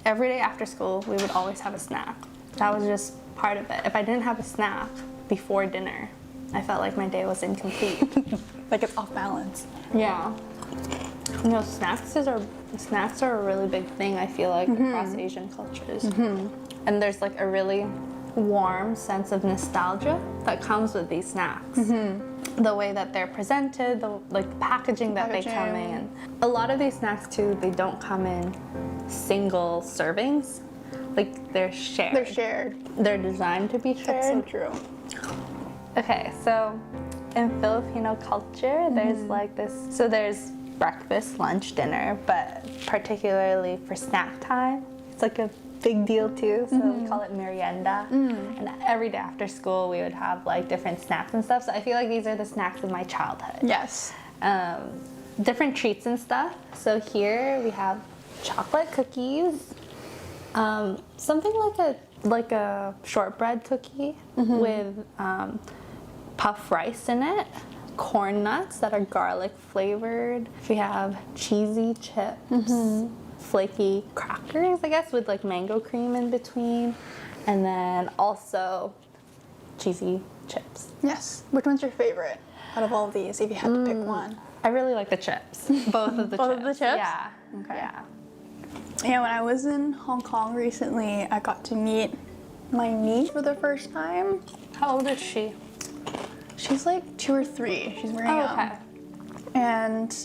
every day after school, we would always have a snack. That was just part of it. If I didn't have a snack before dinner, I felt like my day was incomplete. Like it's off balance. Yeah. You know, snacks are a really big thing, I feel like, across Asian cultures. And there's like a really warm sense of nostalgia that comes with these snacks. The way that they're presented, the packaging that they come in. A lot of these snacks too, they don't come in single servings. Like they're shared. They're shared. They're designed to be shared. That's so true. Okay, so in Filipino culture, there's like this, so there's breakfast, lunch, dinner, but particularly for snack time, it's like a big deal too, so we call it merienda. And every day after school, we would have like different snacks and stuff, so I feel like these are the snacks of my childhood. Yes. Different treats and stuff. So here we have chocolate cookies, something like a shortbread cookie with puff rice in it, corn nuts that are garlic flavored. We have cheesy chips, flaky crackers, I guess, with like mango cream in between, and then also cheesy chips. Yes. Which one's your favorite out of all of these, if you had to pick one? I really like the chips. Both of the Both chips. of the chips? Yeah. Okay. Yeah. Yeah, when I was in Hong Kong recently, I got to meet my niece for the first time. How old is she? She's like 2 or 3. She's very young. Okay. And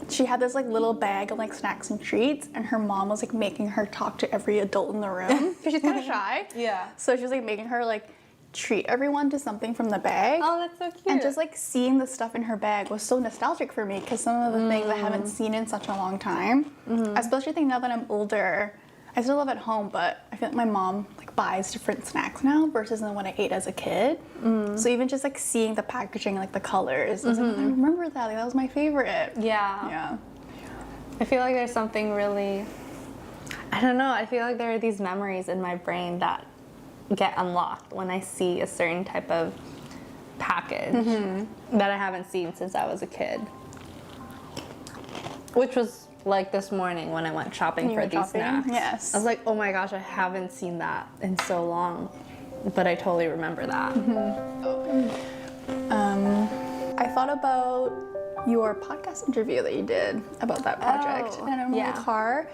she had this like little bag of like snacks and treats, and her mom was like making her talk to every adult in the room because she's kind of shy. Yeah. So she was like making her like treat everyone to something from the bag. Oh, that's so cute. And just like seeing the stuff in her bag was so nostalgic for me, because some of the things I haven't seen in such a long time. I especially think now that I'm older, I still live at home, but I feel like my mom like buys different snacks now versus than what I ate as a kid. So even just like seeing the packaging, like the colors, I was like, I remember that. Like, that was my favorite. Yeah. Yeah. I feel like there's something really, I don't know, I feel like there are these memories in my brain that get unlocked when I see a certain type of package that I haven't seen since I was a kid. Which was like this morning when I went shopping for these snacks. Yes. I was like, oh my gosh, I haven't seen that in so long. But I totally remember that. I thought about your podcast interview that you did about that project in the car,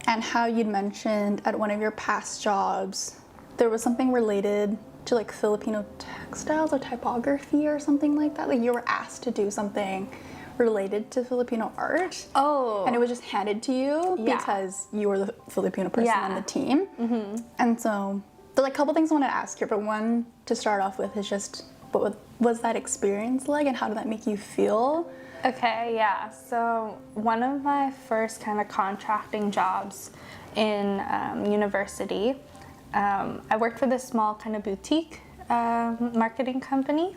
and how you'd mentioned at one of your past jobs there was something related to like Filipino textiles or typography or something like that. Like you were asked to do something related to Filipino art. Oh. And it was just handed to you because you were the Filipino person on the team. And so there's like a couple things I want to ask here, but one to start off with is just what was that experience like, and how did that make you feel? Okay, yeah. So one of my first kind of contracting jobs in university, I worked for this small kind of boutique marketing company,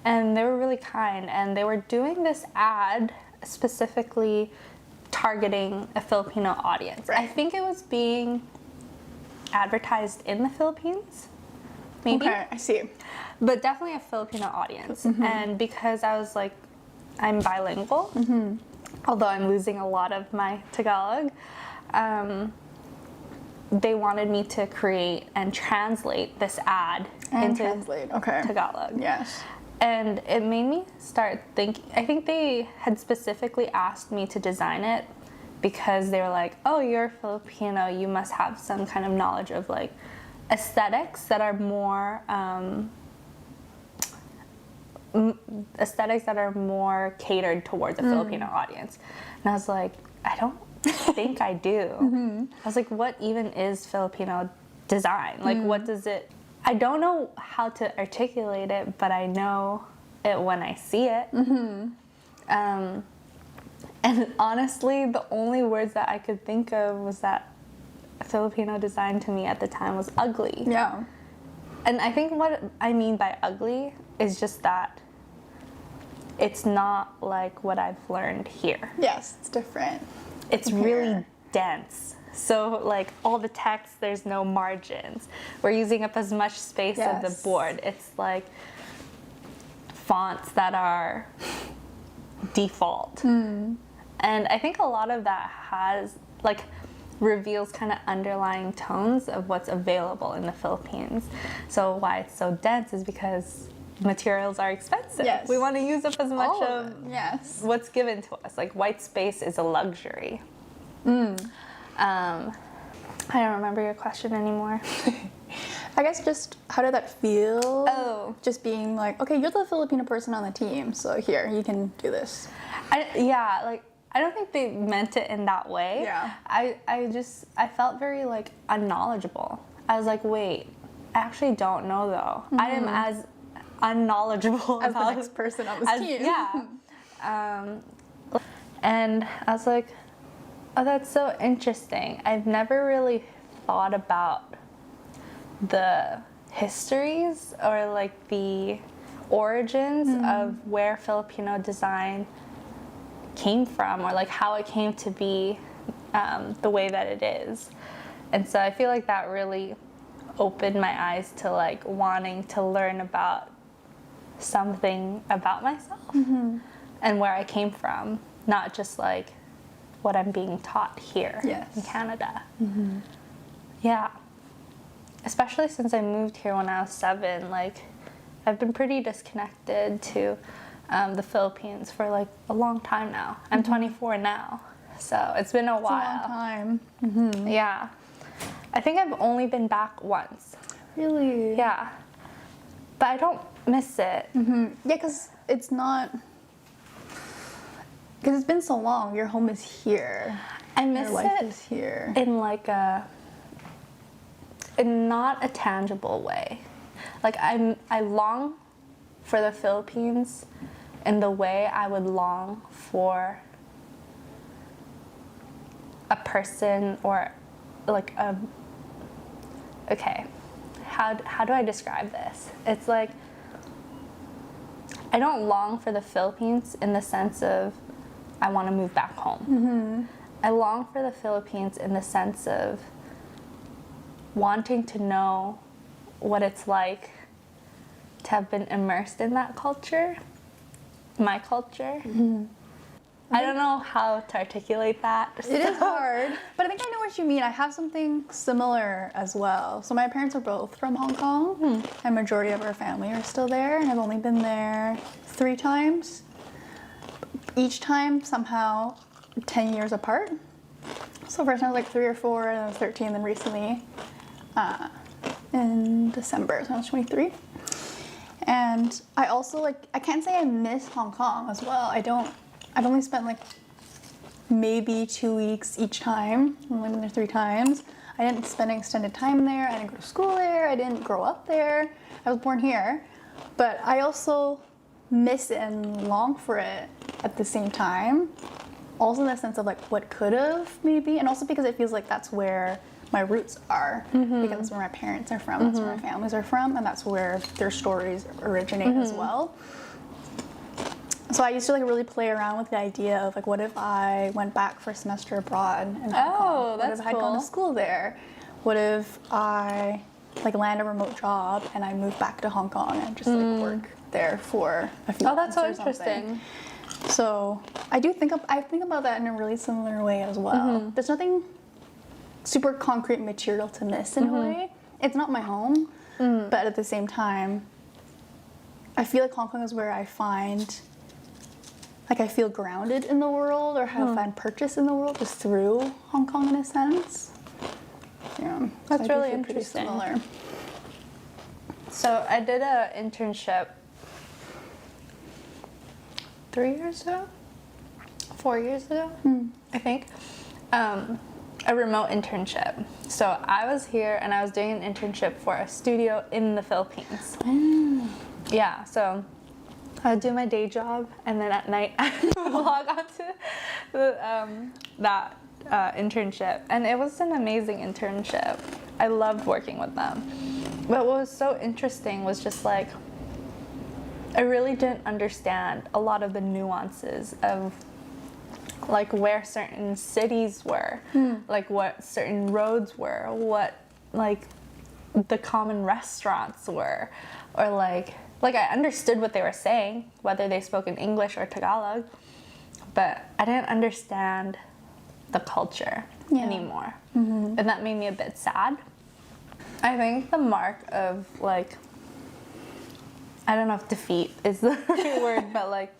and they were really kind, and they were doing this ad specifically targeting a Filipino audience. Right. I think it was being advertised in the Philippines, maybe. Okay, I see. But definitely a Filipino audience. And because I was like, I'm bilingual, although I'm losing a lot of my Tagalog, they wanted me to create and translate this ad into Tagalog. Yes. And it made me start thinking, I think they had specifically asked me to design it because they were like, oh, you're Filipino, you must have some kind of knowledge of like aesthetics that are more catered towards a Filipino audience. And I was like, I don't think I do. I was like, what even is Filipino design? Like, what does it, I don't know how to articulate it, but I know it when I see it. And honestly, the only words that I could think of was that Filipino design to me at the time was ugly. Yeah. And I think what I mean by ugly is just that it's not like what I've learned here. Yes, it's different. It's really dense. So like all the text, there's no margins. We're using up as much space of the board. It's like fonts that are default. And I think a lot of that has, like, reveals kind of underlying tones of what's available in the Philippines. So why it's so dense is because materials are expensive. Yes. We want to use up as much of yes. what's given to us. Like white space is a luxury. I don't remember your question anymore. I guess just how did that feel? Oh. Just being like, okay, you're the Filipino person on the team, so here, you can do this. I don't think they meant it in that way. Yeah. I felt very like unknowledgeable. I was like, wait, I actually don't know though. I am as unknowledgeable as the next person on this team. Yeah. And I was like, oh, that's so interesting. I've never really thought about the histories or like the origins of where Filipino design came from, or like how it came to be the way that it is. And so I feel like that really opened my eyes to like wanting to learn about something about myself and where I came from, not just like what I'm being taught here in Canada. Yeah. Especially since I moved here when I was 7, like I've been pretty disconnected to the Philippines for like a long time now. I'm 24 now, so it's been a while. It's a long time. Yeah. I think I've only been back once. Really? Yeah. But I don't miss it. Yeah, because it's not... Because it's been so long. Your home is here. I miss Your life it is here. in like in not a tangible way. Like I long for the Philippines in the way I would long for a person or like okay, how do I describe this? It's like I don't long for the Philippines in the sense of I want to move back home. I long for the Philippines in the sense of wanting to know what it's like to have been immersed in that culture, my culture. I don't know how to articulate that. It is hard, but I think I know what you mean. I have something similar as well. So my parents are both from Hong Kong, and majority of our family are still there, and I've only been there 3 times. Each time somehow 10 years apart. So first I was like 3 or 4, and I was 13, and then recently in December, so I was 23. And I also I can't say I miss Hong Kong as well. I've only spent like maybe 2 weeks each time. I've only been there 3 times. I didn't spend extended time there. I didn't go to school there. I didn't grow up there. I was born here. But I also miss it and long for it at the same time. Also in the sense of like what could have maybe, and also because it feels like that's where my roots are, because that's where my parents are from, that's where my families are from, and that's where their stories originate as well. So I used to like really play around with the idea of like, what if I went back for a semester abroad in Hong Kong? That's What if I'd gone to school there? What if I like land a remote job and I move back to Hong Kong and just like work there for a few months that's so or something? interesting. So I think about that in a really similar way as well. There's nothing super concrete material to miss in a way. It's not my home, but at the same time, I feel like Hong Kong is where I find, like I feel grounded in the world, or how I find purpose in the world, just through Hong Kong in a sense. Yeah, That's so I do really feel pretty interesting. similar. So I did an internship 3 years ago, 4 years ago, I think. A remote internship. So I was here and I was doing an internship for a studio in the Philippines. Yeah, so I would do my day job, and then at night I would log on to that internship. And it was an amazing internship. I loved working with them. But what was so interesting was just like, I really didn't understand a lot of the nuances of like where certain cities were, like what certain roads were, what like the common restaurants were, or like I understood what they were saying, whether they spoke in English or Tagalog, but I didn't understand the culture anymore. And that made me a bit sad. I think the mark of like, I don't know if defeat is the right word, but like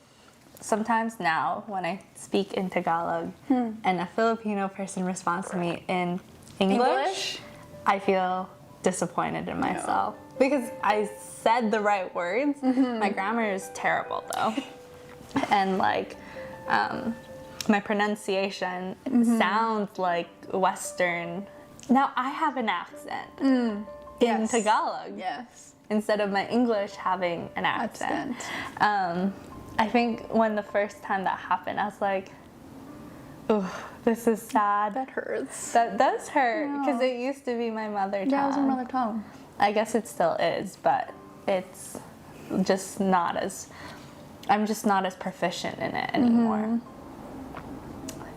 sometimes now when I speak in Tagalog and a Filipino person responds to me in English? I feel disappointed in myself because I said the right words. My grammar is terrible though. And like my pronunciation sounds like Western. Now I have an accent in Tagalog. Yes. Instead of my English having an accent. I think when the first time that happened, I was like, oh, this is sad. That hurts. That does hurt because it used to be my mother tongue. Yeah, it was my mother tongue. I guess it still is, but it's just not as, I'm just not as proficient in it anymore.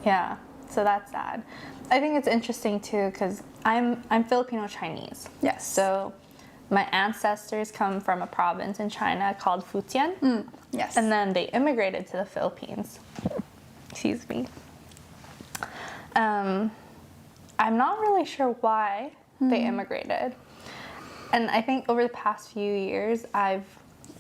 Yeah, so that's sad. I think it's interesting too because I'm Filipino Chinese. Yes. So my ancestors come from a province in China called Fujian. Yes. And then they immigrated to the Philippines. Excuse me. I'm not really sure why they immigrated. And I think over the past few years, I've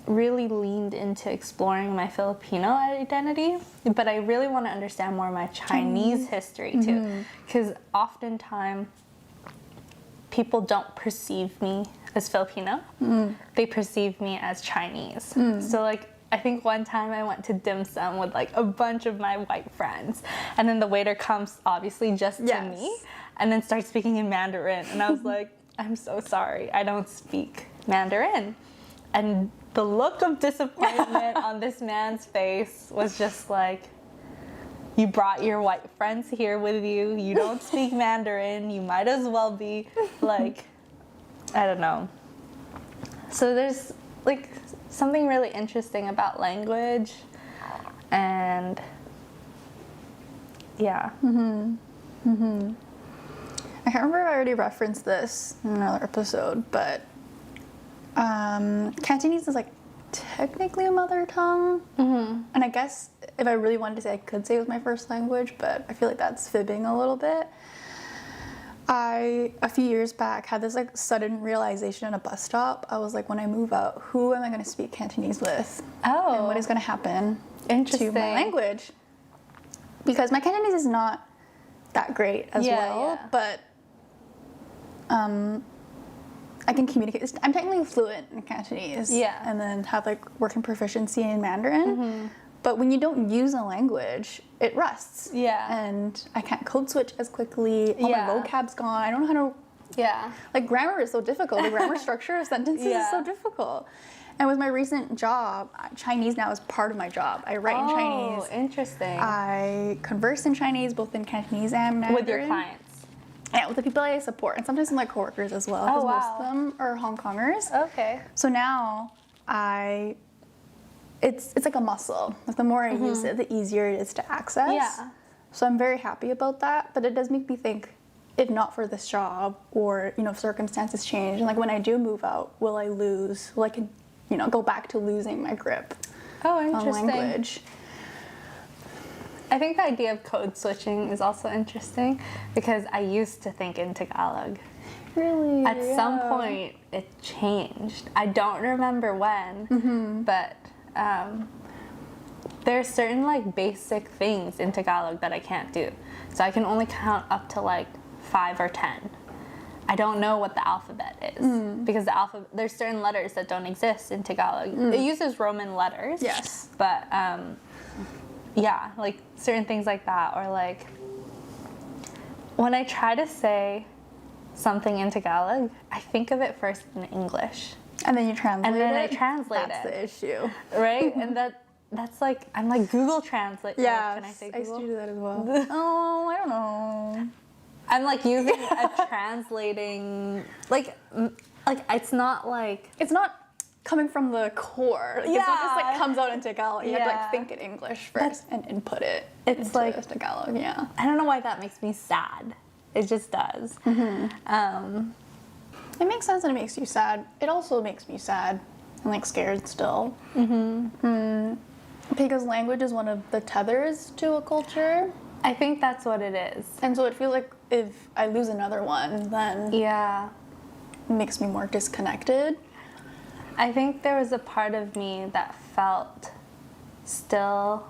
really leaned into exploring my Filipino identity, but I really want to understand more of my Chinese history too. Because oftentimes, people don't perceive me as Filipino. They perceive me as Chinese. So like, I think one time I went to dim sum with like a bunch of my white friends, and then the waiter comes obviously just to me and then starts speaking in Mandarin, and I was like, I'm so sorry, I don't speak Mandarin. And the look of disappointment on this man's face was just like, you brought your white friends here with you, you don't speak Mandarin, you might as well be like, I don't know. So there's like something really interesting about language, and yeah. I can't remember if I already referenced this in another episode, but Cantonese is like technically a mother tongue. And I guess if I really wanted to say, I could say it was my first language, but I feel like that's fibbing a little bit. A few years back, had this like sudden realization at a bus stop. I was like, when I move out, who am I going to speak Cantonese with? Oh. And what is going to happen Interesting. to my language? Because my Cantonese is not that great as well, but I can communicate. I'm technically fluent in Cantonese. Yeah. And then have like working proficiency in Mandarin. But when you don't use a language, it rusts. Yeah. And I can't code switch as quickly. All my vocab's gone. I don't know how to. Yeah. Like grammar is so difficult. The grammar structure of sentences is so difficult. And with my recent job, Chinese now is part of my job. I write in Chinese. Oh, interesting. I converse in Chinese, both in Cantonese and Mandarin. With your clients? Yeah, with the people I support. And sometimes with my coworkers as well. Because most of them are Hong Kongers. Okay. So now it's like a muscle. Like the more I use it, the easier it is to access. Yeah. So I'm very happy about that. But it does make me think, if not for this job, or if circumstances change, and like when I do move out, will I go back to losing my grip on language? I think the idea of code switching is also interesting because I used to think in Tagalog. Really? At some point, it changed. I don't remember when, but there are certain like basic things in Tagalog that I can't do. So I can only count up to like 5 or 10. I don't know what the alphabet is because there's certain letters that don't exist in Tagalog. It uses Roman letters. Yes. But yeah, like certain things like that, or like when I try to say something in Tagalog, I think of it first in English. And then you translate it? And then I translate That's it. That's the issue. Right? And that's like, I'm like Google Translate. Yeah, can I say Google? I used to do that as well. Oh, I don't know. I'm like using a translating, like it's not coming from the core. Like, it's not just like comes out in Tagalog. You have to like think in English first and input it. It's like Tagalog. Yeah. I don't know why that makes me sad. It just does. It makes sense and it makes you sad. It also makes me sad and like scared still. Because language is one of the tethers to a culture. I think that's what it is. And so it feels like if I lose another one, then Yeah. it makes me more disconnected. I think there was a part of me that felt still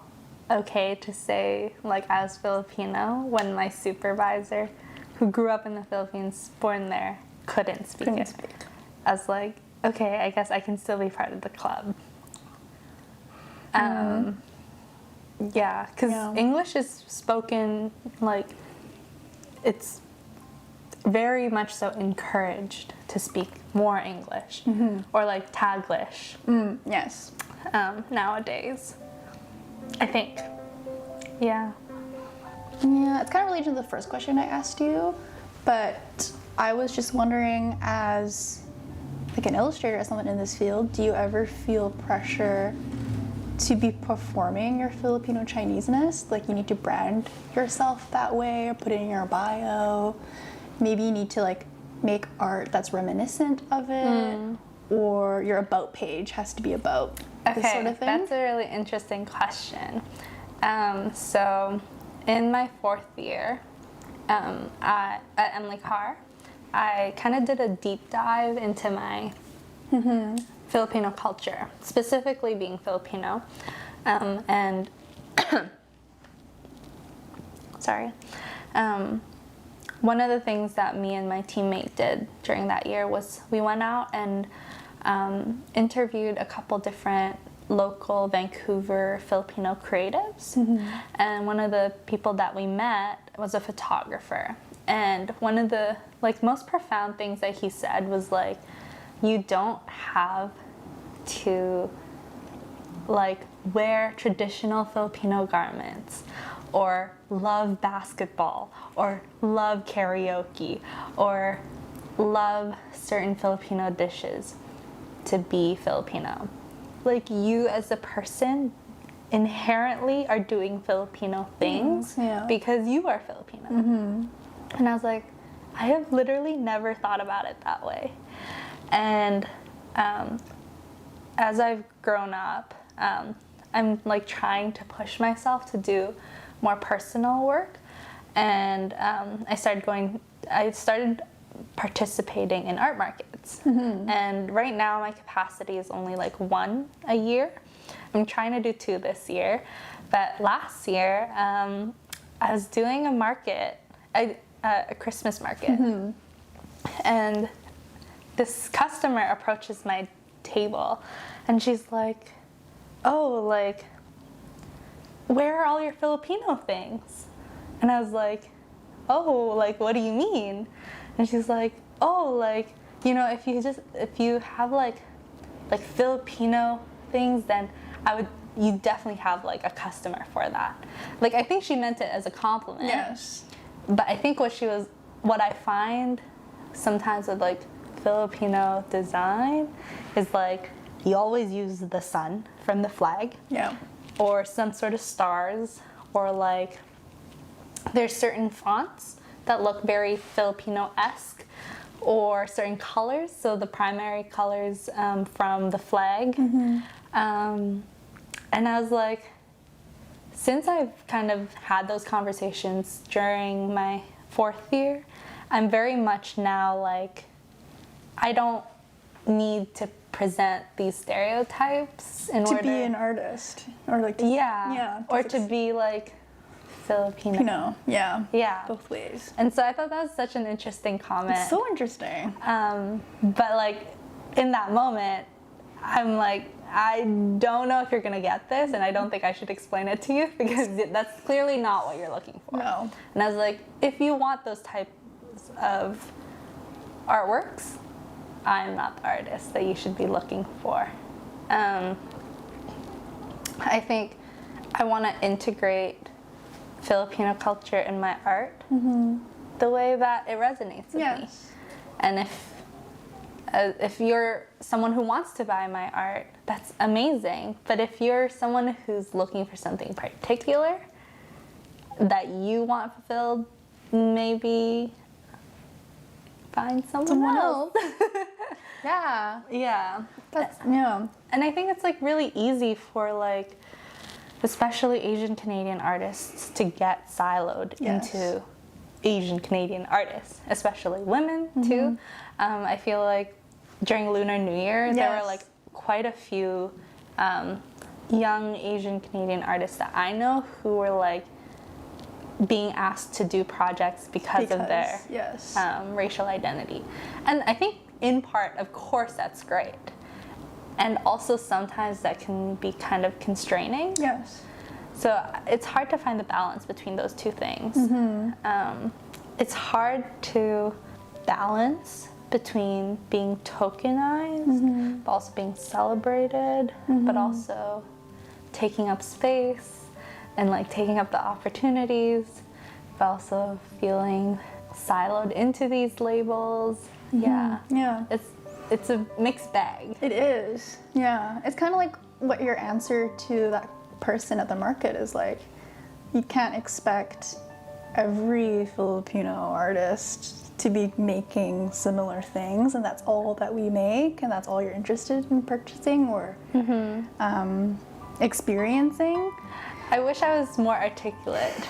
okay to say, like, I was Filipino when my supervisor, who grew up in the Philippines, born there, couldn't speak it. I was like, okay, I guess I can still be part of the club. Yeah, because English is spoken, like, it's very much so encouraged to speak more English, or like Taglish. Yes. Nowadays, I think. Yeah. Yeah, it's kind of related to the first question I asked you, but I was just wondering, as like an illustrator, as someone in this field, do you ever feel pressure to be performing your Filipino Chineseness? Like you need to brand yourself that way or put it in your bio? Maybe you need to like make art that's reminiscent of it, or your about page has to be about this sort of thing? That's a really interesting question. So in my 4th year at Emily Carr, I kind of did a deep dive into my Filipino culture, specifically being Filipino, and sorry. One of the things that me and my teammate did during that year was we went out and interviewed a couple different local Vancouver Filipino creatives. And one of the people that we met was a photographer. And one of the like most profound things that he said was like, you don't have to like wear traditional Filipino garments or love basketball or love karaoke or love certain Filipino dishes to be Filipino. Like you as a person inherently are doing Filipino things because you are Filipino. And I was like, I have literally never thought about it that way. And as I've grown up, I'm like trying to push myself to do more personal work, and I started participating in art markets. And right now my capacity is only like 1 a year. I'm trying to do 2 this year, but last year I was doing a market, a Christmas market, and this customer approaches my table and she's like, oh, like, where are all your Filipino things? And I was like, oh, like, what do you mean? And she's like, oh, like, you know, if you have like Filipino things, then you definitely have like a customer for that. Like, I think she meant it as a compliment. Yes. But I think what I find sometimes with like Filipino design is like you always use the sun from the flag. Yeah. Or some sort of stars, or like there's certain fonts that look very Filipino-esque, or certain colors, so the primary colors from the flag. And I was like, since I've kind of had those conversations during my 4th year, I'm very much now like, I don't need to present these stereotypes in order to be an artist, or like to be like Filipino. Yeah, both ways. And so I thought that was such an interesting comment. It's so interesting. But like in that moment, I'm like, I don't know if you're gonna get this, and I don't think I should explain it to you because that's clearly not what you're looking for. No. And I was like, if you want those types of artworks, I'm not the artist that you should be looking for. I think I want to integrate Filipino culture in my art the way that it resonates with me. And if you're someone who wants to buy my art, that's amazing. But if you're someone who's looking for something particular that you want fulfilled, maybe find someone else. Yeah. Yeah. And I think it's like really easy for like especially Asian Canadian artists, to get siloed into Asian Canadian artists, especially women too. I feel like during Lunar New Year, there were like quite a few young Asian Canadian artists that I know who were like being asked to do projects because of their racial identity. And I think in part, of course, that's great. And also sometimes that can be kind of constraining. Yes. So it's hard to find the balance between those two things. It's hard to balance between being tokenized, but also being celebrated, but also taking up space and like taking up the opportunities, but also feeling siloed into these labels. Yeah. It's a mixed bag. It is. Yeah. It's kind of like what your answer to that person at the market is like. You can't expect every Filipino artist to be making similar things, and that's all that we make, and that's all you're interested in purchasing or experiencing. I wish I was more articulate,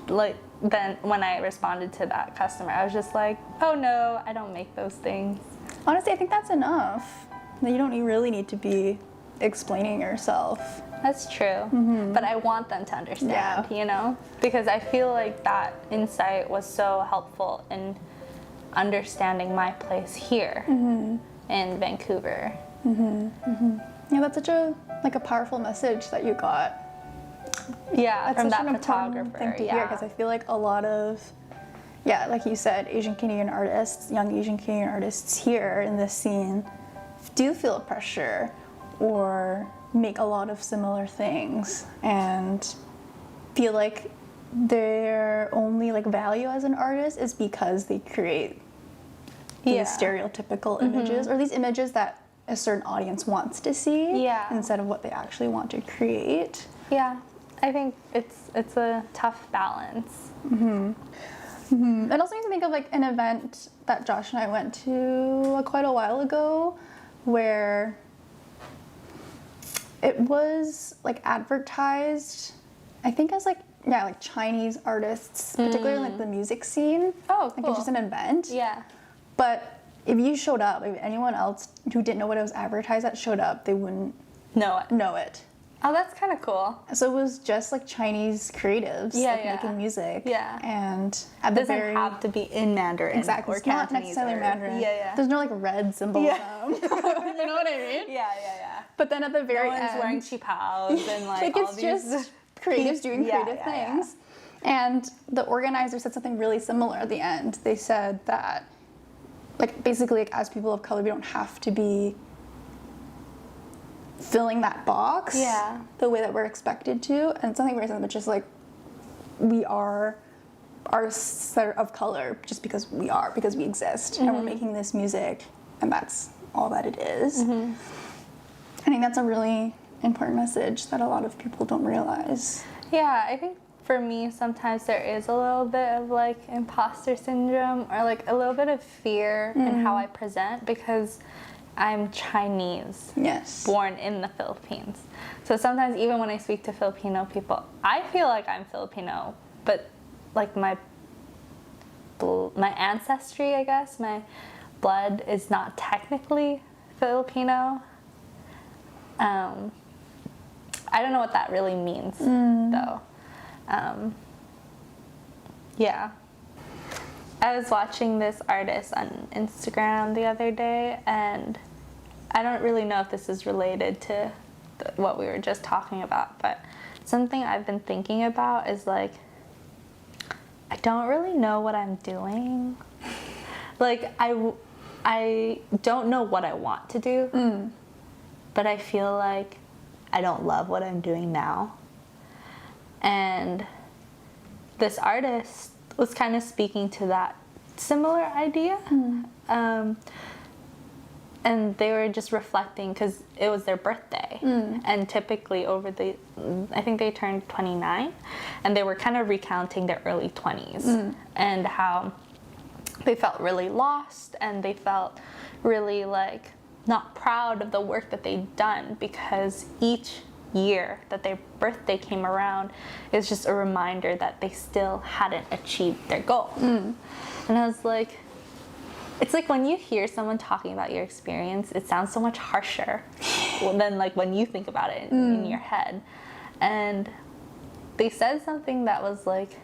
like than when I responded to that customer. I was just like, oh no, I don't make those things. Honestly, I think that's enough. You don't really need to be explaining yourself. That's true, but I want them to understand, you know? Because I feel like that insight was so helpful in understanding my place here in Vancouver. Yeah, that's such a powerful message that you got. Yeah, that's from such that an photographer. Important thing to hear, because I feel like a lot of, like you said, Asian Canadian artists, young Asian Canadian artists here in this scene do feel pressure or make a lot of similar things and feel like their only like value as an artist is because they create these stereotypical images, or these images that a certain audience wants to see instead of what they actually want to create. Yeah, I think it's a tough balance. It also makes me think of like an event that Josh and I went to quite a while ago where it was like advertised, I think, as like Chinese artists, particularly like the music scene. Oh, cool. Like it's just an event. Yeah. But if you showed up, if anyone else who didn't know what it was advertised at showed up, they wouldn't know it. Oh, that's kind of cool. So it was just like Chinese creatives making music. Yeah. And at the doesn't have to be in Mandarin. Exactly. Or it's not necessarily Mandarin. There's no like red symbolism. You know what I mean? Yeah. But then at the very end, no one's wearing chipaos and like all it's these just creatives doing creative things. And the organizer said something really similar at the end. They said that, like, basically, like, as people of color, we don't have to be filling that box the way that we're expected to. And something very simple, but just like, we are our set of color just because we exist and we're making this music, and that's all that it is. I think that's a really important message that a lot of people don't realize. Yeah, I think for me, sometimes there is a little bit of like imposter syndrome or like a little bit of fear in how I present, because I'm Chinese, born in the Philippines. So sometimes even when I speak to Filipino people, I feel like I'm Filipino, but like my ancestry, I guess, my blood is not technically Filipino. I don't know what that really means, though. I was watching this artist on Instagram the other day, and I don't really know if this is related to what we were just talking about, but something I've been thinking about is like, I don't really know what I'm doing. Like, I don't know what I want to do, but I feel like I don't love what I'm doing now. And this artist was kind of speaking to that similar idea. And they were just reflecting, because it was their birthday. And typically I think they turned 29, and they were kind of recounting their early 20s and how they felt really lost, and they felt really like not proud of the work that they'd done, because each year that their birthday came around, is just a reminder that they still hadn't achieved their goal. And I was like, it's like when you hear someone talking about your experience, it sounds so much harsher than like when you think about it in your head. And they said something that was like,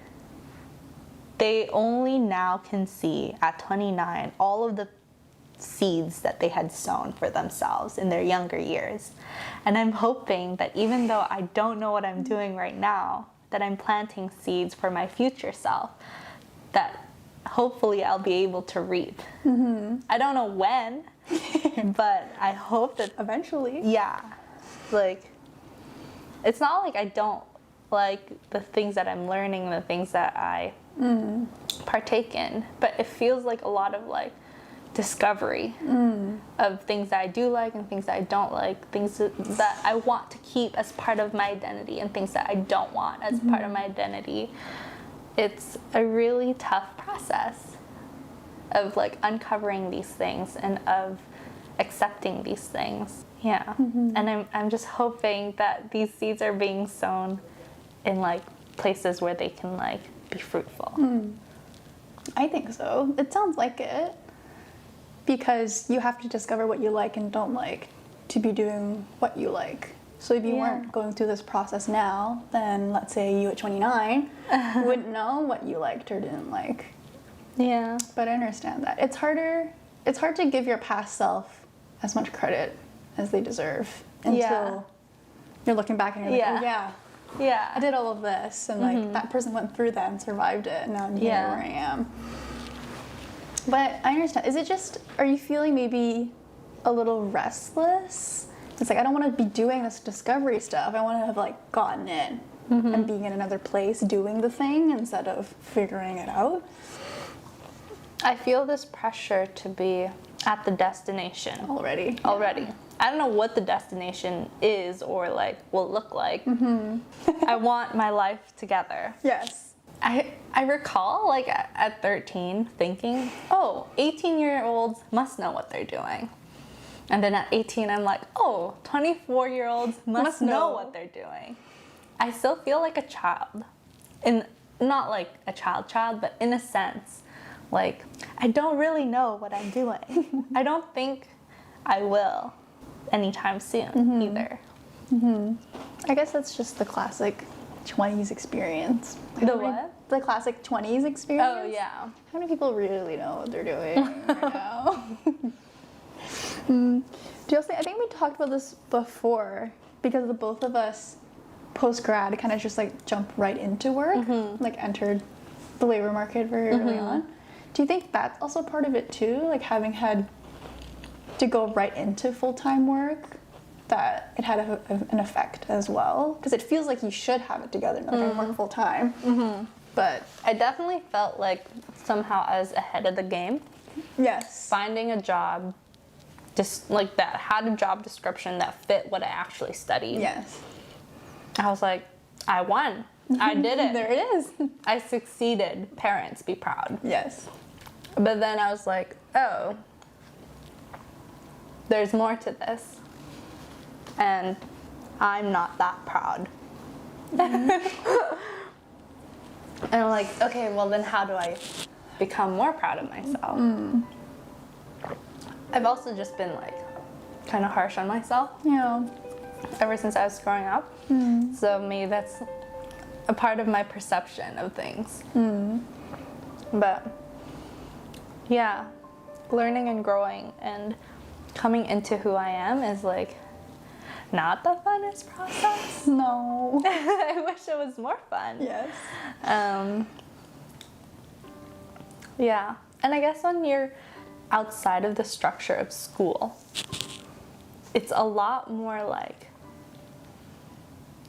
they only now can see at 29 all of the seeds that they had sown for themselves in their younger years. And I'm hoping that even though I don't know what I'm doing right now, that I'm planting seeds for my future self that hopefully I'll be able to reap. I don't know when, but I hope that eventually. Yeah. Like, it's not like I don't like the things that I'm learning, the things that I partake in, but it feels like a lot of like discovery of things that I do like and things that I don't like, things that I want to keep as part of my identity and things that I don't want as part of my identity. It's a really tough process of like uncovering these things and of accepting these things. Yeah. And I'm just hoping that these seeds are being sown in like places where they can like be fruitful. I think so. It sounds like it. Because you have to discover what you like and don't like to be doing what you like. So if you weren't going through this process now, then let's say you at 29 wouldn't know what you liked or didn't like. Yeah. But I understand that. It's hard to give your past self as much credit as they deserve until you're looking back and you're like, oh yeah, I did all of this, and like that person went through that and survived it, and now I'm here where I am. But I understand. Is it just, are you feeling maybe a little restless? It's like, I don't want to be doing this discovery stuff. I want to have like gotten in and being in another place doing the thing instead of figuring it out. I feel this pressure to be at the destination Already. I don't know what the destination is or like will look like. I want my life together. Yes. I recall like at 13 thinking, oh, 18-year-olds must know what they're doing. And then at 18 I'm like, oh, 24-year-olds must know what they're doing. I still feel like a child. Not like a child, but in a sense, like I don't really know what I'm doing. I don't think I will anytime soon either. I guess that's just the classic 20s experience. The what? The classic 20s experience. Oh, yeah. How many people really know what they're doing right now? Josie, I think we talked about this before because the both of us post-grad kind of just like jumped right into work, like entered the labor market very early on. Do you think that's also part of it too? Like having had to go right into full-time work, that it had an effect as well? Because it feels like you should have it together now that I work full-time. But I definitely felt like somehow I was ahead of the game. yes. Finding a job just like that had a job description that fit what I actually studied. Yes. I was like, I won. I did it. There it is. I succeeded. Parents, be proud. Yes. But then I was like, oh, there's more to this. And I'm not that proud. And I'm like, okay, well then how do I become more proud of myself? I've also just been like kind of harsh on myself. Yeah. Ever since I was growing up. So maybe that's a part of my perception of things. But yeah, learning and growing and coming into who I am is like not the funnest process. No. I wish it was more fun. Yes. Yeah, and I guess when you're outside of the structure of school, it's a lot more like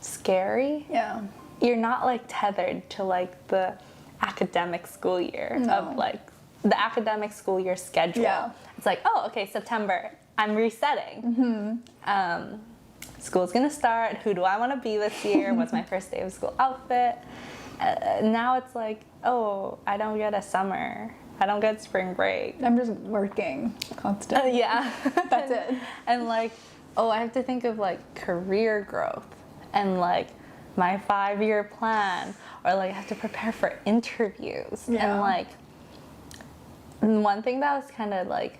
scary. Yeah. You're not like tethered to like the academic school year of like the academic school year schedule. Yeah. It's like, oh, okay, September, I'm resetting. School's gonna start. Who do I want to be this year? What's my first day of school outfit? Now it's like, oh, I don't get a summer. I don't get spring break. I'm just working constantly. Yeah. That's it. And like, oh, I have to think of like career growth. and like my 5-year plan, or like I have to prepare for interviews. Yeah. And like one thing that was kind of like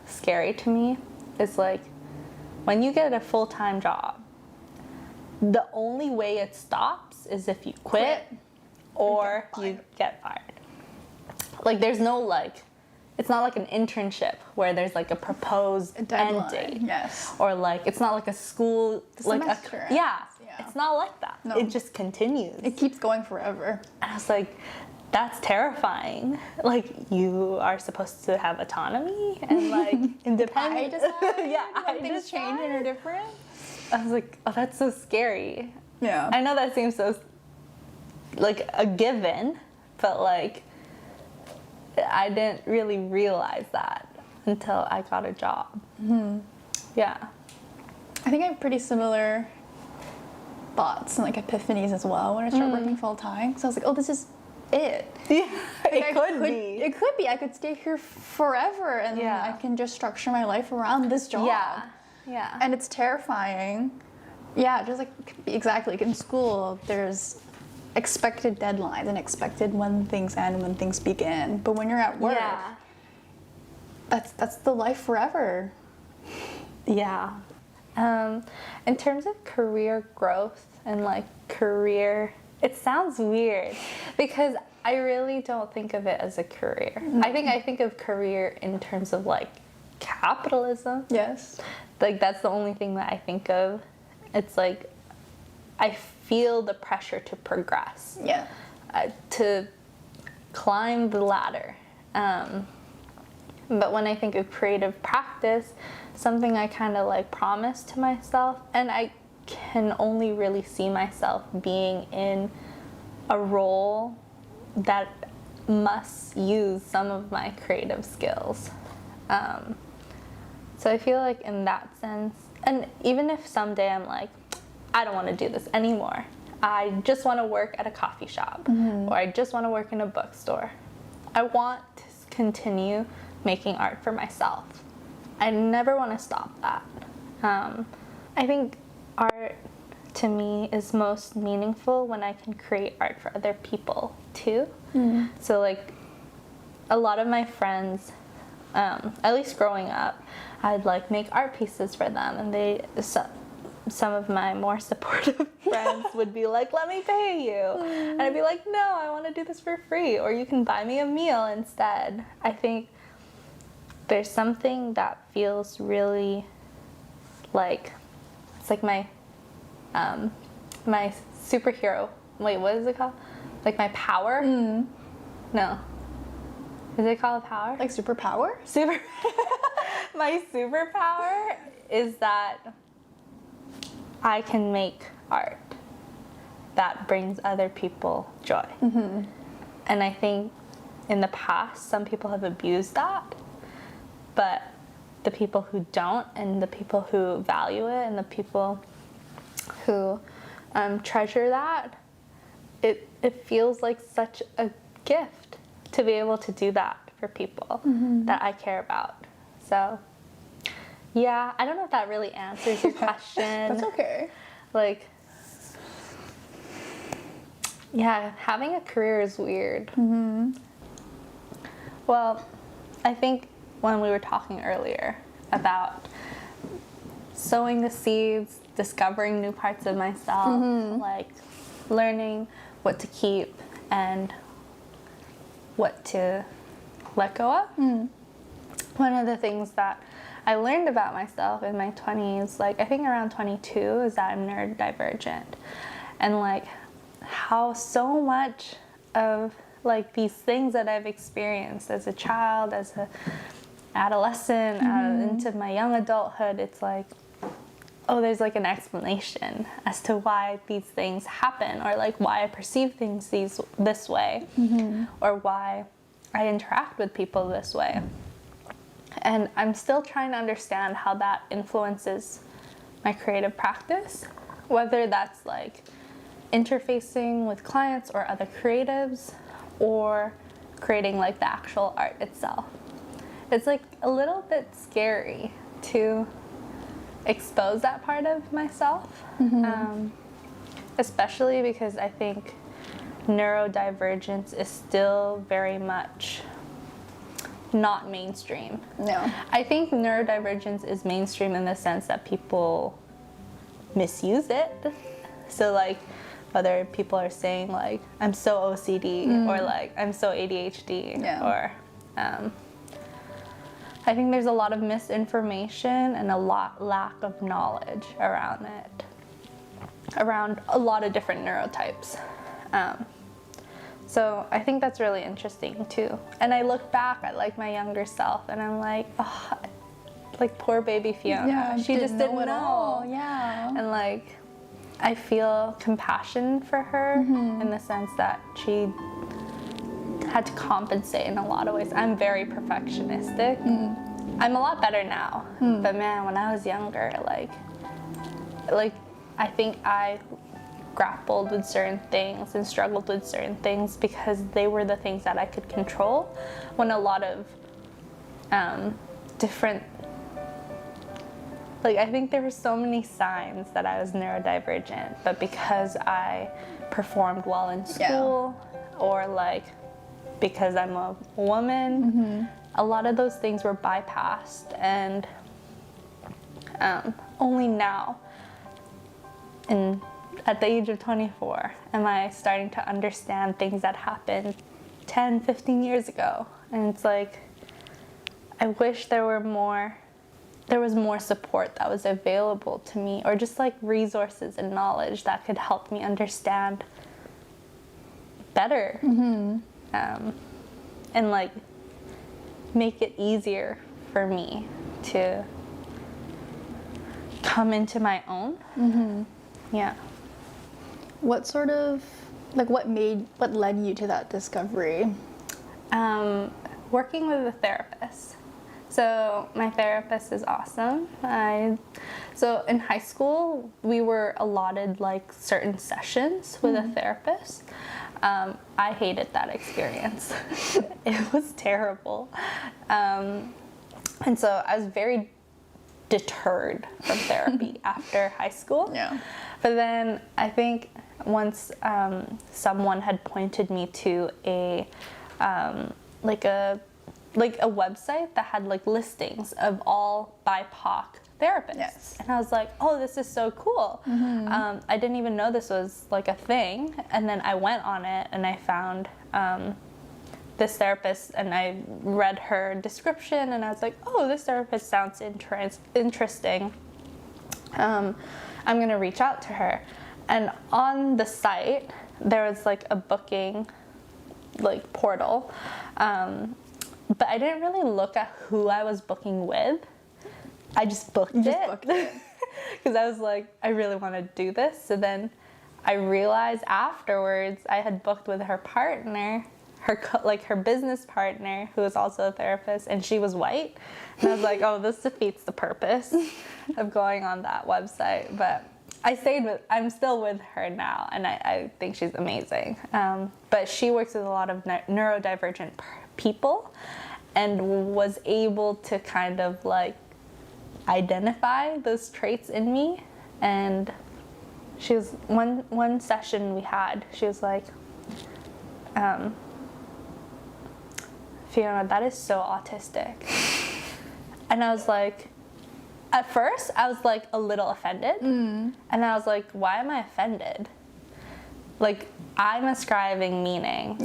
scary to me is like when you get a full-time job, the only way it stops is if you quit or you get fired. Like there's no like, it's not like an internship where there's like a proposed end date. Yes. Or like, it's not like a school, like semester. yeah, it's not like that. No. It just continues. It keeps going forever. And I was like, that's terrifying. Like you are supposed to have autonomy and like independence. I decide yeah, when things change and are different. I was like, oh, that's so scary. Yeah. I know that seems so like a given, but like I didn't really realize that until I got a job. Mm-hmm. Yeah. I think I have pretty similar thoughts and like epiphanies as well when I started working full time. So I was like, oh, this is it. Yeah, Like, it could be. It could be. I could stay here forever and Yeah. I can just structure my life around this job. Yeah. Yeah. And it's terrifying. Yeah, just like exactly like in school, there's expected deadlines and expected when things end, when things begin. But when you're at work, that's the life forever. Yeah. In terms of career growth and like career, it sounds weird because I really don't think of it as a career. I think of career in terms of like capitalism. Yes. Like that's the only thing that I think of. It's like I feel the pressure to progress. Yeah. To climb the ladder. But when I think of creative practice, something I kind of like promise to myself, and I can only really see myself being in a role that must use some of my creative skills. So I feel like in that sense, and even if someday I'm like, I don't want to do this anymore, I just want to work at a coffee shop, or I just want to work in a bookstore, I want to continue making art for myself. I never want to stop that. I think art to me is most meaningful when I can create art for other people too. So like a lot of my friends, at least growing up, I'd like make art pieces for them, and some of my more supportive friends would be like, let me pay you. And I'd be like, no, I want to do this for free, or you can buy me a meal instead. I think there's something that feels really like, it's like my superhero, wait, what is it called? Like my power? No. Is it called power? Like superpower? My superpower is that I can make art that brings other people joy. And I think in the past, some people have abused that, but the people who don't, and the people who value it, and the people who treasure that, it feels like such a gift to be able to do that for people that I care about. So yeah, I don't know if that really answers your question. That's okay. Like, yeah, having a career is weird. Well, I think when we were talking earlier about sowing the seeds, discovering new parts of myself, like learning what to keep and what to let go of. One of the things that I learned about myself in my 20s, like I think around 22, is that I'm neurodivergent. And like how so much of like these things that I've experienced as a child, as an adolescent, into my young adulthood, it's like, oh, there's like an explanation as to why these things happen, or like why I perceive things this way, or why I interact with people this way. And I'm still trying to understand how that influences my creative practice, whether that's like interfacing with clients or other creatives, or creating like the actual art itself. It's like a little bit scary to expose that part of myself. especially because I think neurodivergence is still very much not mainstream. No. I think neurodivergence is mainstream in the sense that people misuse it. So like whether people are saying like I'm so OCD or like I'm so ADHD or I think there's a lot of misinformation and a lot lack of knowledge around it, around a lot of different neurotypes. So I think that's really interesting too. And I look back at like my younger self and I'm like, oh, like poor baby Fyonna. Yeah, she just didn't know. All. Yeah. And like, I feel compassion for her in the sense that she had to compensate in a lot of ways. I'm very perfectionistic. I'm a lot better now, but man, when I was younger, like I think I grappled with certain things and struggled with certain things because they were the things that I could control, when a lot of different, like I think there were so many signs that I was neurodivergent, but because I performed well in school or like because I'm a woman, a lot of those things were bypassed, and only now at the age of 24 am I starting to understand things that happened 10, 15 years ago. And it's like, I wish there was more support that was available to me, or just like resources and knowledge that could help me understand better, and like make it easier for me to come into my own. Yeah. What sort of, like what led you to that discovery? Working with a therapist. So my therapist is awesome. So in high school, we were allotted like certain sessions with a therapist. I hated that experience. It was terrible. And so I was very deterred from therapy after high school. Yeah. But then I think once someone had pointed me to a website that had like listings of all BIPOC therapists. Yes. And I was like, oh, this is so cool. I didn't even know this was like a thing. And then I went on it and I found this therapist, and I read her description and I was like, oh, this therapist sounds interesting. I'm gonna reach out to her. And on the site, there was like a booking like portal. But I didn't really look at who I was booking with. I just booked it. Because I was like, I really want to do this. So then I realized afterwards I had booked with her partner, her business partner, who was also a therapist, and she was white. And I was like, oh, this defeats the purpose of going on that website. But I'm still with her now, and I think she's amazing. But she works with a lot of neurodivergent people and was able to kind of like identify those traits in me. And she was, one session we had, she was like, Fyonna, that is so autistic. And I was like, at first I was like a little offended. And I was like, why am I offended? Like, I'm ascribing meaning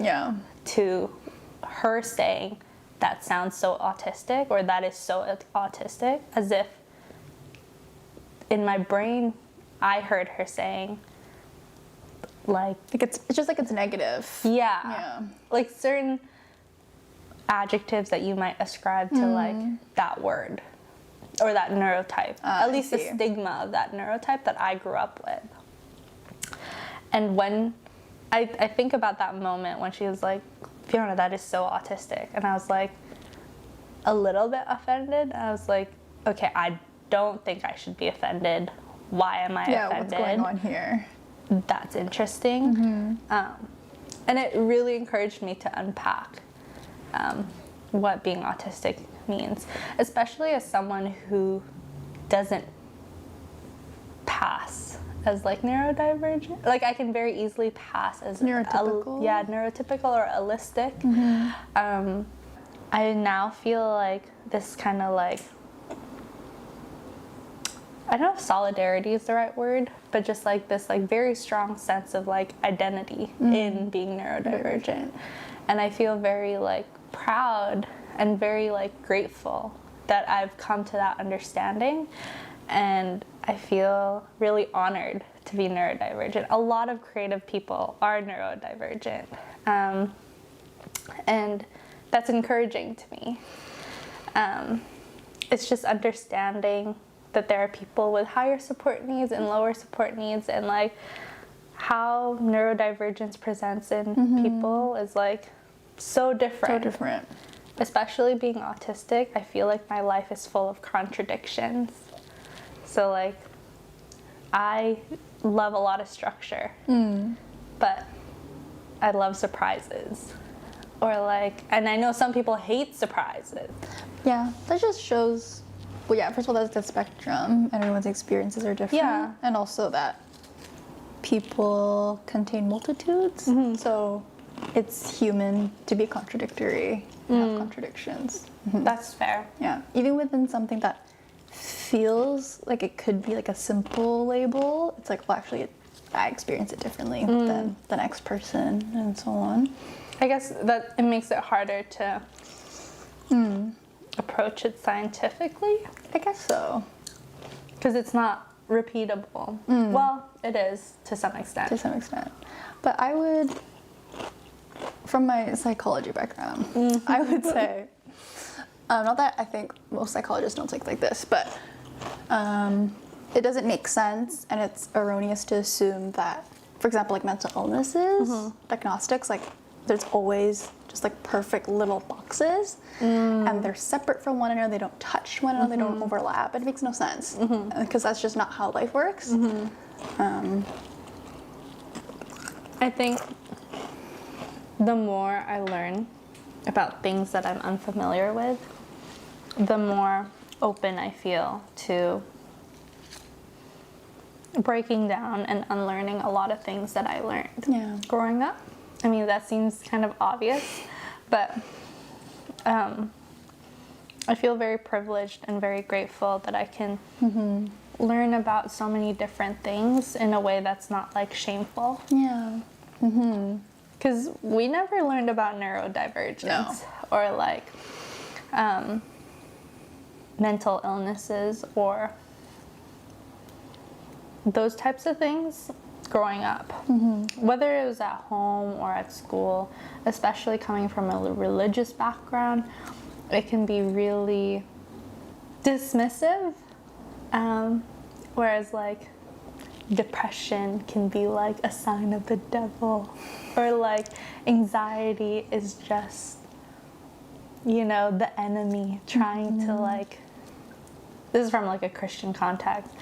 to her saying that sounds so autistic, or that is so autistic, as if in my brain I heard her saying like it's just like it's negative. Yeah. Like certain adjectives that you might ascribe to like that word or that neurotype. At least the stigma of that neurotype that I grew up with. And when I think about that moment when she was like, Fyonna, that is so autistic. And I was like a little bit offended. I was like, okay, I don't think I should be offended. Why am I offended? Yeah, what's going on here? That's interesting. And it really encouraged me to unpack what being autistic means, especially as someone who doesn't pass as like neurodivergent. Like I can very easily pass as neurotypical. Neurotypical or allistic. I now feel like this kind of like, I don't know if solidarity is the right word, but just like this like very strong sense of like identity in being neurodivergent. And I feel very like proud and very like grateful that I've come to that understanding. And I feel really honored to be neurodivergent. A lot of creative people are neurodivergent. And that's encouraging to me. It's just understanding that there are people with higher support needs and lower support needs, and like how neurodivergence presents in people is like so different. So different. Especially being autistic, I feel like my life is full of contradictions. So like I love a lot of structure, but I love surprises. Or like, and I know some people hate surprises. Yeah, that just shows, well, yeah, first of all, that's the spectrum. Everyone's experiences are different. Yeah. And also that people contain multitudes. So it's human to be contradictory and have contradictions. That's fair. Yeah. Even within something that feels like it could be like a simple label, it's like, well, actually, I experience it differently than the next person, and so on. I guess that it makes it harder to approach it scientifically. I guess so. Because it's not repeatable. Well, it is to some extent. To some extent. But I would, from my psychology background, I would say, not that I think most psychologists don't think like this, but it doesn't make sense, and it's erroneous to assume that, for example, like mental illnesses, diagnostics, like there's always just like perfect little boxes, and they're separate from one another. They don't touch one another. They don't overlap. It makes no sense because that's just not how life works. I think the more I learn about things that I'm unfamiliar with, the more open I feel to breaking down and unlearning a lot of things that I learned growing up. I mean, that seems kind of obvious, but I feel very privileged and very grateful that I can learn about so many different things in a way that's not like shameful. Yeah. Because we never learned about neurodivergence or like mental illnesses or those types of things growing up. Whether it was at home or at school, especially coming from a religious background, it can be really dismissive. Whereas like depression can be like a sign of the devil, or like anxiety is just, you know, the enemy trying to like, this is from like a Christian context,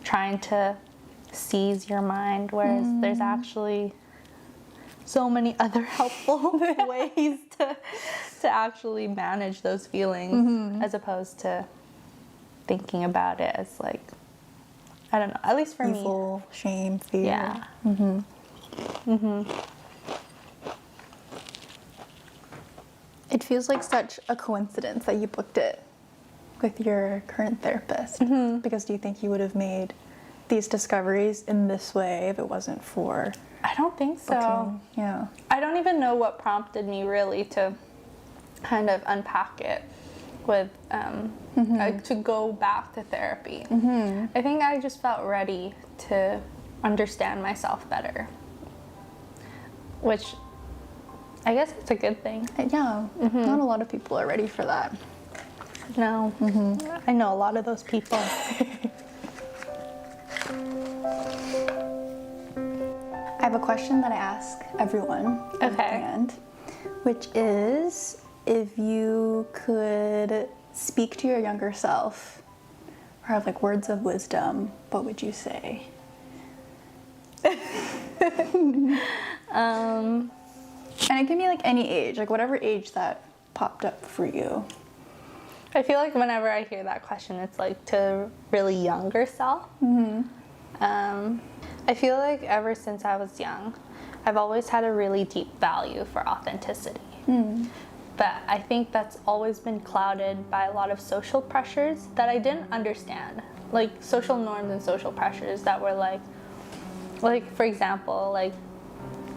trying to seize your mind, whereas there's actually so many other helpful ways to actually manage those feelings, as opposed to thinking about it as like, I don't know, at least for evil, me. Shame, fear. Yeah. It feels like such a coincidence that you booked it with your current therapist. Because do you think you would have made these discoveries in this way if it wasn't for I don't think so. booking? Yeah. I don't even know what prompted me really to kind of unpack it with to go back to therapy. I think I just felt ready to understand myself better, which I guess it's a good thing. Yeah. Not a lot of people are ready for that. No. I know a lot of those people. I have a question that I ask everyone at the end, which is, if you could speak to your younger self or have like words of wisdom, what would you say? And it can be like any age, like whatever age that popped up for you. I feel like whenever I hear that question, it's like to really younger self. I feel like ever since I was young, I've always had a really deep value for authenticity. But I think that's always been clouded by a lot of social pressures that I didn't understand. Like social norms and social pressures that were like for example, like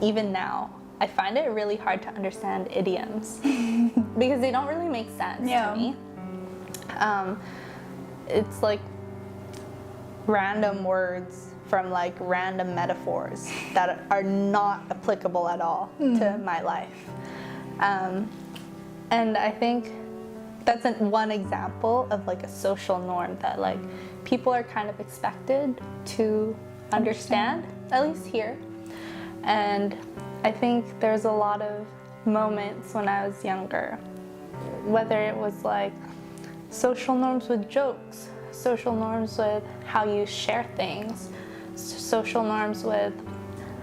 even now, I find it really hard to understand idioms because they don't really make sense to me. It's like random words from like random metaphors that are not applicable at all to my life. And I think that's one example of like a social norm that like people are kind of expected to understand, at least here. And I think there's a lot of moments when I was younger, whether it was like social norms with jokes, social norms with how you share things, social norms with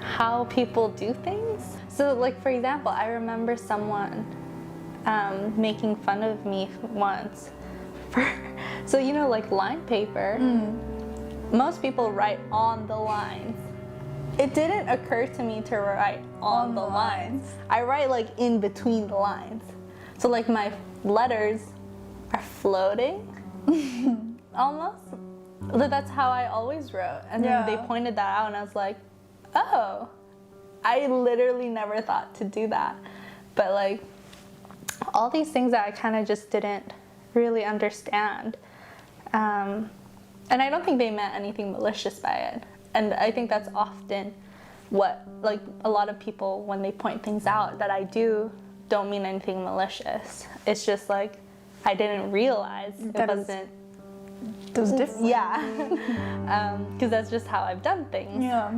how people do things. So like for example, I remember someone making fun of me once for, so you know like line paper, most people write on the lines. It didn't occur to me to write on the lines. I write like in between the lines. So like my letters are floating almost. That's how I always wrote. And then they pointed that out and I was like, oh, I literally never thought to do that. But like all these things that I kind of just didn't really understand. And I don't think they meant anything malicious by it. And I think that's often what, like, a lot of people, when they point things out that I do, don't mean anything malicious. It's just like, I didn't realize it wasn't... It was different. Yeah. Because that's just how I've done things. Yeah.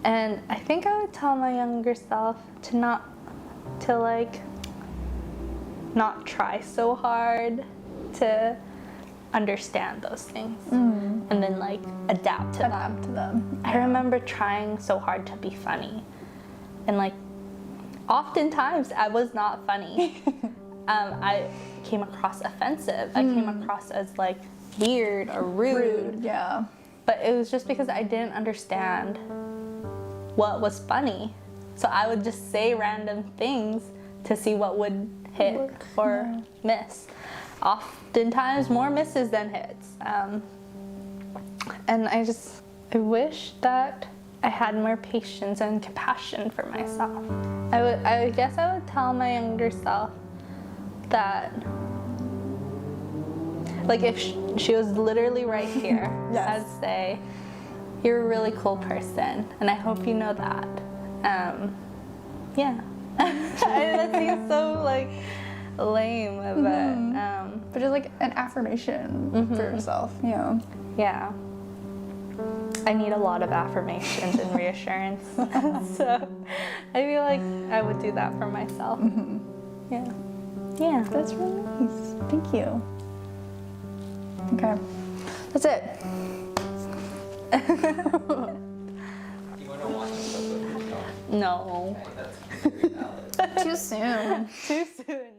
And I think I would tell my younger self to not try so hard to understand those things and then like adapt to them. I remember trying so hard to be funny and like oftentimes I was not funny. I came across offensive. I came across as like weird or rude. Yeah. But it was just because I didn't understand what was funny. So I would just say random things to see what would hit or miss. Oftentimes more misses than hits. And I wish that I had more patience and compassion for myself. I guess I would tell my younger self that, like if she was literally right here, I'd say, you're a really cool person and I hope you know that. Yeah. That seems so like lame, but just like an affirmation for yourself, you know. Yeah. I need a lot of affirmations and reassurance. So I feel like I would do that for myself. Yeah. Yeah. That's really nice. Thank you. Okay. That's it. Do you want to watch this episode? No. Okay, that's very valid. Too soon. Too soon.